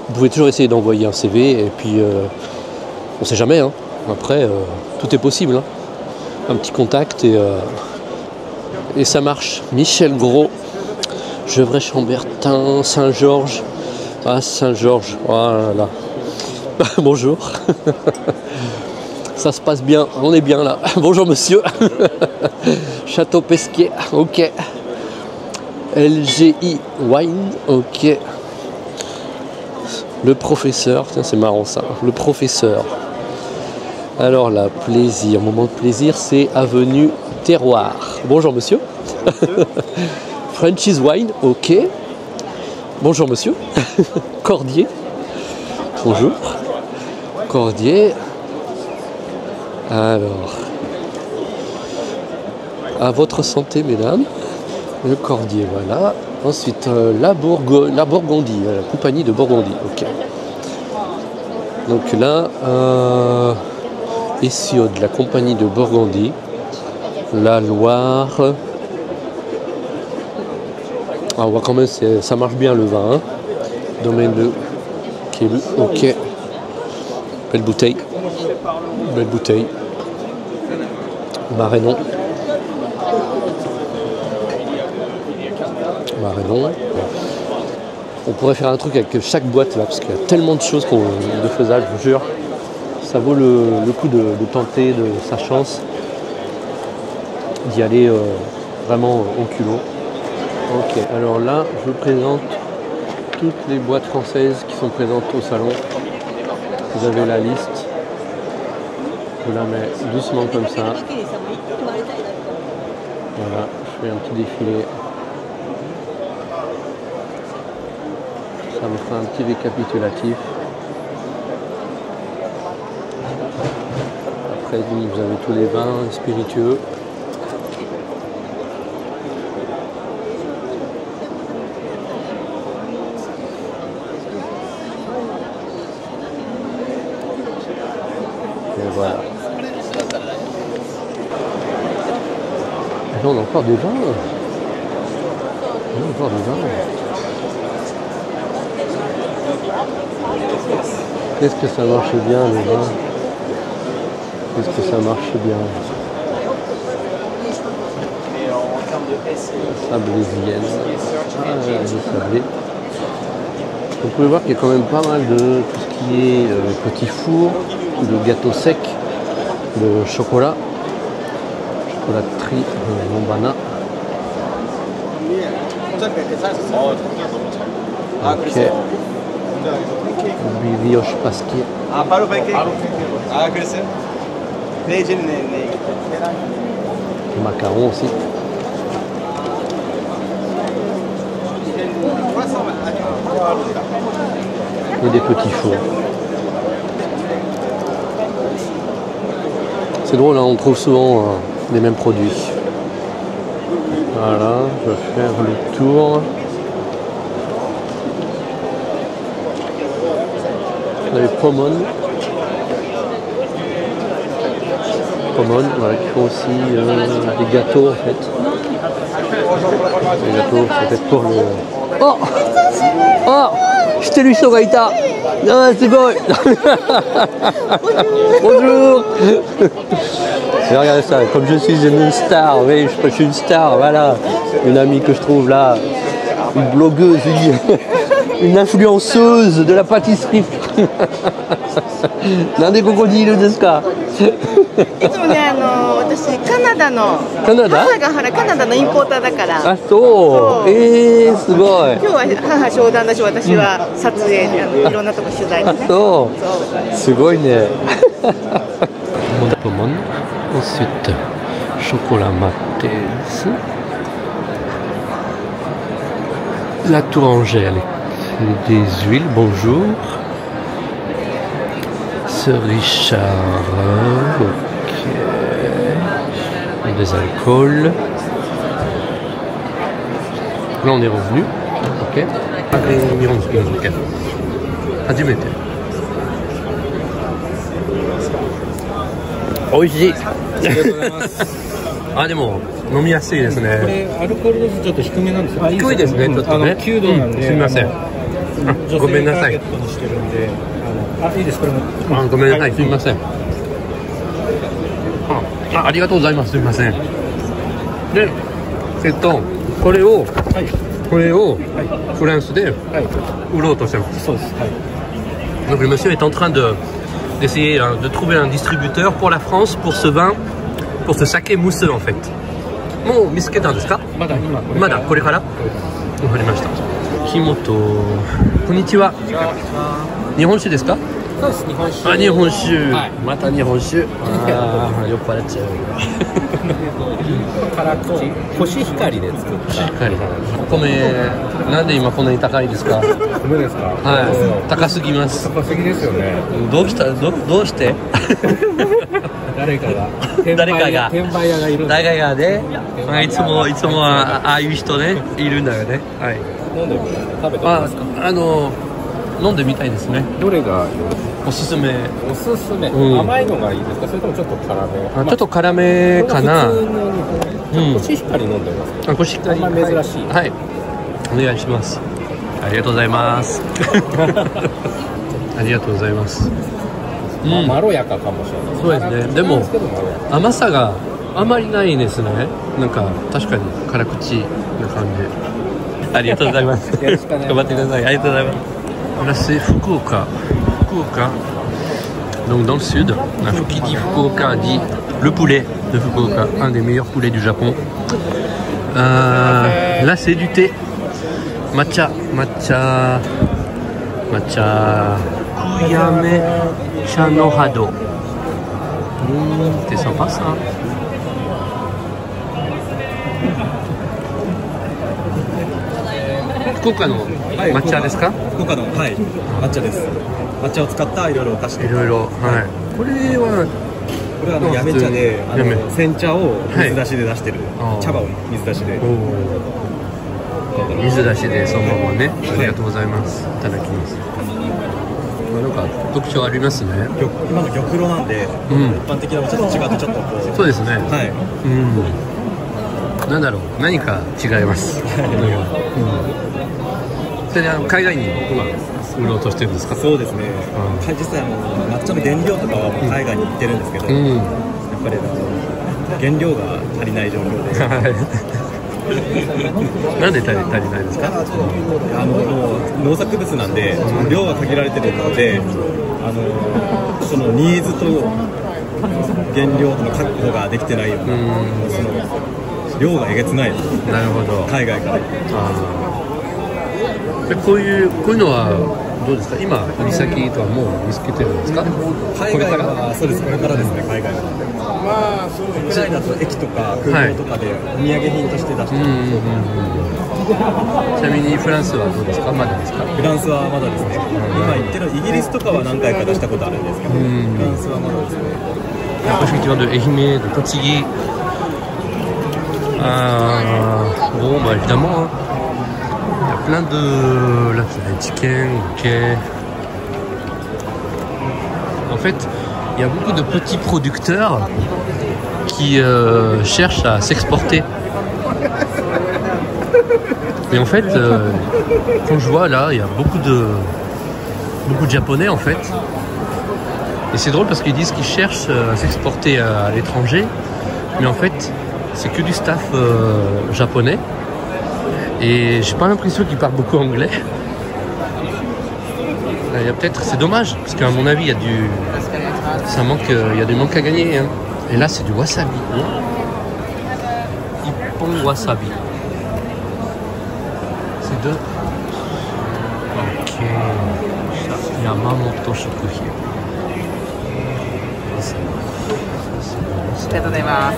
vous pouvez toujours essayer d'envoyer un CV et puis on ne sait jamais. Hein. Après, tout est possible. Hein. Un petit contact et ça marche. Michel Gros, Gevrey-Chambertin, Saint-Georges. Ah, Saint-Georges, voilà. Bonjour. Ça se passe bien, on est bien là. Bonjour monsieur. Château Pesquier, ok. LGI Wine, ok. Le professeur, tiens c'est marrant ça, le professeur. Alors là, plaisir, moment de plaisir, c'est avenue Terroir. Bonjour monsieur. Frenchies Wine, ok. Bonjour monsieur. Cordier. Bonjour. Cordier. Alors, à votre santé, mesdames. Le Cordier, voilà. Ensuite, la Bourgondie, la compagnie de Bourgondie. Ok. Donc là, Hesiod, la compagnie de Bourgondie. La Loire. Ah, on voit quand même, ça marche bien le vin. Hein. Domaine de Kélu. Ok. Belle bouteille. Belle bouteille. Marénon. Marénon. On pourrait faire un truc avec chaque boîte là, parce qu'il y a tellement de choses de faisable, je vous jure. Ça vaut le coup de tenter de sa chance, d'y aller vraiment au culot. Ok, alors là, je vous présente toutes les boîtes françaises qui sont présentes au salon. Vous avez la liste. Je la mets doucement comme ça. Voilà, je fais un petit défilé. Ça me fera un petit récapitulatif. Après, vous avez tous les vins, les spiritueux. Et voilà. Et là, on a encore des vins. On a encore des vins. Qu'est-ce que ça marche bien, les vins? Qu'est-ce que ça marche bien? Sablésienne. Ah, le sablé. Vous pouvez voir qu'il y a quand même pas mal de tout ce qui est petits fours, de gâteaux secs, de chocolat, chocolaterie Lombana. Ok. Brioche Pasquier. Macarons aussi. Et des petits fours. C'est drôle, hein, on trouve souvent les mêmes produits. Voilà, je vais faire le tour. Vous avez Pomone. Pomone, voilà, qui font aussi des gâteaux en fait. Les gâteaux, c'est peut-être pour le... Oh! Oh! 知ってる人がいた。あーすごい。Bonjour. Et regardez ça, comme je suis une star, oui, je suis une star, voilà. Une amie que je trouve là, une blogueuse, une influenceuse de la pâtisserie. なんでここにいるんですか？いつもね、私カナダの母がほらカナダのインポーターだから。あ、そう。すごい。今日は母商談だし、私は撮影いろんなとこ取材ね。そう。すごいね。Pomone. Ensuite, chocolat Maltese. La Tourangelle, des huiles, bonjour. Sir Richard, ok. Des alcools. Là on est revenu, ok. Hajimete. Oishii. あ、でも飲みやすいですね。これアルコール度数ちょっと低めなんですよ。低いですね、ちょっとね。9度なんで、すみません。ごめんなさい。いいですこれも。ごめんなさい、すみません。ありがとうございます。すみません。で、これをフランスで売ろうとしてます。そうです。Donc le monsieur est en train d'essayer de trouver un distributeur pour la France pour ce vin, pour ce saké mousseux en fait. もう見つけたんですか？まだこれから？わかりました。木本、こんにちは。日本酒ですか？そうです、日本酒。あ、日本酒。また日本酒。ああ、酔っ払っちゃう。辛口。コシヒカリで作った。コシヒカリ。お米、なんで今こんなに高いですか？米ですか？はい。高すぎます。高すぎですよね。どうして？誰かが転売屋がいる。誰かがね、いつもああいう人ねいるんだよね。はい。飲んでみたい。食べてますか？飲んでみたいですね。どれがおすすめ？おすすめ。甘いのがいいですか？それともちょっと辛め？ちょっと辛めかな。コシヒカリ飲んでます。コシヒカリ。珍しい。はい。お願いします。ありがとうございます。ありがとうございます。まろやかかもしれない。そうですね。でも甘さがあまりないですね。なんか確かに辛口な感じ。ありがとうございます。頑張ってください。ありがとうございます。Là c'est Fukuoka. Donc dans le sud, qui dit Fukuoka dit le poulet de Fukuoka, un des meilleurs poulets du Japon. Là c'est du thé. Matcha. Kuyame cha no hado. C'est sympa ça. Fukuokaの抹茶ですか？福岡の抹茶です。抹茶を使ったいろいろお菓子。いろいろ、はい。これはやめ茶で煎茶を水出しで出してる。茶葉を水出しで。水出しでそのままね。ありがとうございます。いただきます。なんか特徴ありますね。今の玉露なんで、一般的なお茶と違ってちょっとこう。そうですね。はい。なんだろう、何か違います。それで海外に今売ろうとしてるんですか？そうですね。実際抹茶の原料とかは海外に行ってるんですけど、やっぱり原料が足りない状況で。なんで足りないですか？農作物なんで量が限られてるので、そのニーズと原料との確保ができてないような、その量がえげつない。なるほど。海外から。こういうのはどうですか？今売り先とはもう見つけてるんですか？海外はそうです。これからですね。海外は。まあ国内だと駅とか空港とかでお土産品として出してる。ちなみにフランスはどうですか？まだですか？フランスはまだですね。今言ってるイギリスとかは何回か出したことあるんですけど、フランスはまだですね。Après, je suis de Ehime, de Tochigi. Bon, bah évidemment, il y a plein de. Là, c'est les chicken, ok. En fait, il y a beaucoup de petits producteurs qui cherchent à s'exporter. Et en fait, quand je vois là, il y a beaucoup de Japonais en fait. Et c'est drôle parce qu'ils disent qu'ils cherchent à s'exporter à l'étranger, mais en fait, c'est que du staff japonais. Et j'ai pas l'impression qu'ils parlent beaucoup anglais. Il y a peut-être, c'est dommage, parce qu'à mon avis, il y a du manque à gagner. Hein. Et là, c'est du wasabi. Ippon wasabi. C'est de. Ok. Yamamoto Shokuhin. ありがとうございます。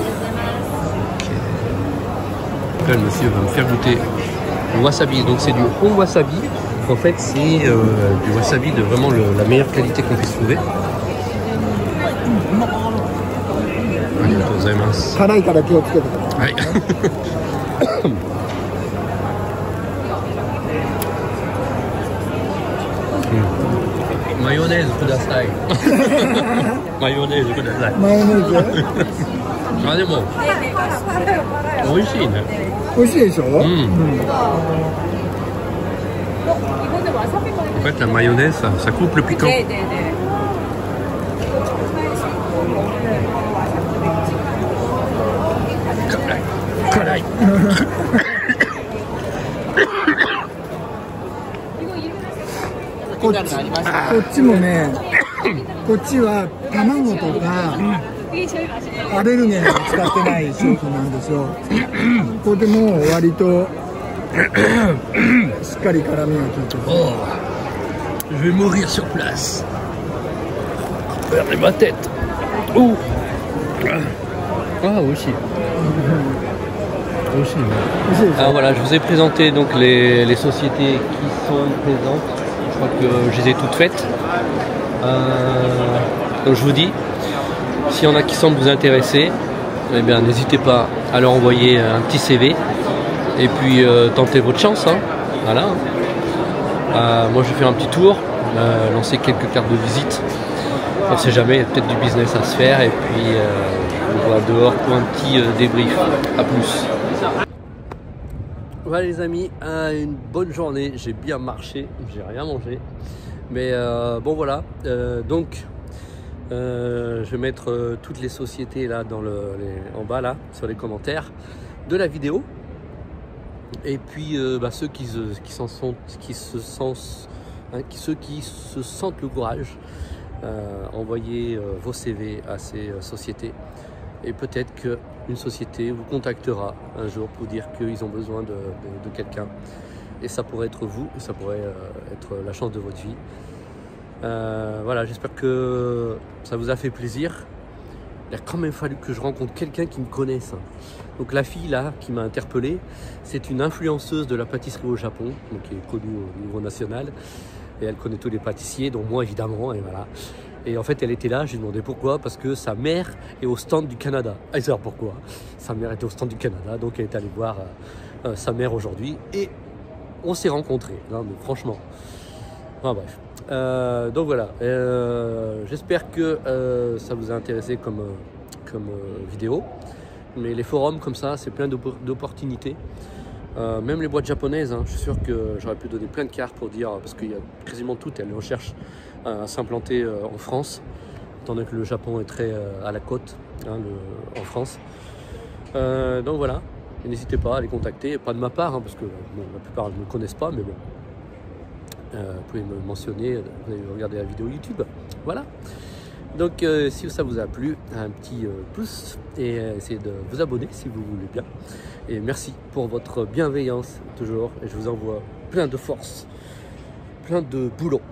Donc là, le monsieur va me faire goûter le wasabi. Donc c'est du bon wasabi. En fait, c'est du wasabi de vraiment la meilleure qualité qu'on puisse trouver. Ouais. Mayonnaise kudasai. Mayonnaise kudasai. Mayonnaise. あ、でも美味しいね。美味しいでしょ。うん。En fait, la mayonnaise, ça coupe le piquant. Karai. こっちもね、こっちは卵とかアレルゲンを使ってない商品なんですよ。これでも割としっかり辛みが効いてる。Je vais mourir sur place. Regardez ma tête. Oh. Ah aussi. Alors voilà, je vous ai présenté donc les sociétés qui sont présentes. Je crois que je les ai toutes faites. Donc je vous dis, s'il y en a qui semblent vous intéresser, eh bien n'hésitez pas à leur envoyer un petit CV et puis tentez votre chance. Hein. Voilà. Moi je vais faire un petit tour, lancer quelques cartes de visite. On ne sait jamais, il y a peut-être du business à se faire et puis on va dehors pour un petit débrief. A plus. Voilà les amis, une bonne journée, j'ai bien marché, j'ai rien mangé. Mais bon voilà, donc je vais mettre toutes les sociétés là en bas là, sur les commentaires de la vidéo. Et puis ceux qui se sentent le courage, envoyez vos CV à ces sociétés. Et peut-être qu'une société vous contactera un jour pour dire qu'ils ont besoin de quelqu'un. Et ça pourrait être vous, et ça pourrait être la chance de votre vie. Voilà, j'espère que ça vous a fait plaisir. Il a quand même fallu que je rencontre quelqu'un qui me connaisse. Donc la fille là qui m'a interpellé, c'est une influenceuse de la pâtisserie au Japon, donc qui est connue au niveau national. Et elle connaît tous les pâtissiers, dont moi évidemment, et voilà. Et en fait, elle était là, j'ai demandé pourquoi, parce que sa mère est au stand du Canada. Ah, c'est pourquoi. Sa mère était au stand du Canada, donc elle est allée voir sa mère aujourd'hui. Et on s'est rencontrés, non, mais franchement. Enfin bref. Donc voilà, j'espère que ça vous a intéressé comme vidéo. Mais les forums comme ça, c'est plein d'opportunités. Même les boîtes japonaises, hein, je suis sûr que j'aurais pu donner plein de cartes pour dire, parce qu'il y a quasiment toutes, elles recherchent à s'implanter en France, étant donné que le Japon est très à la côte hein, en France. Donc voilà, n'hésitez pas à les contacter, pas de ma part, hein, parce que bon, la plupart ne me connaissent pas, mais bon, vous pouvez me mentionner, vous allez regarder la vidéo YouTube, voilà. Donc si ça vous a plu, un petit pouce et essayez de vous abonner si vous voulez bien. Et merci pour votre bienveillance toujours. Et je vous envoie plein de force, plein de boulot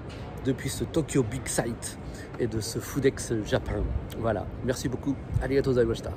depuis ce Tokyo Big Sight et de ce Foodex Japan. Voilà, merci beaucoup. Arigatou gozaimashita.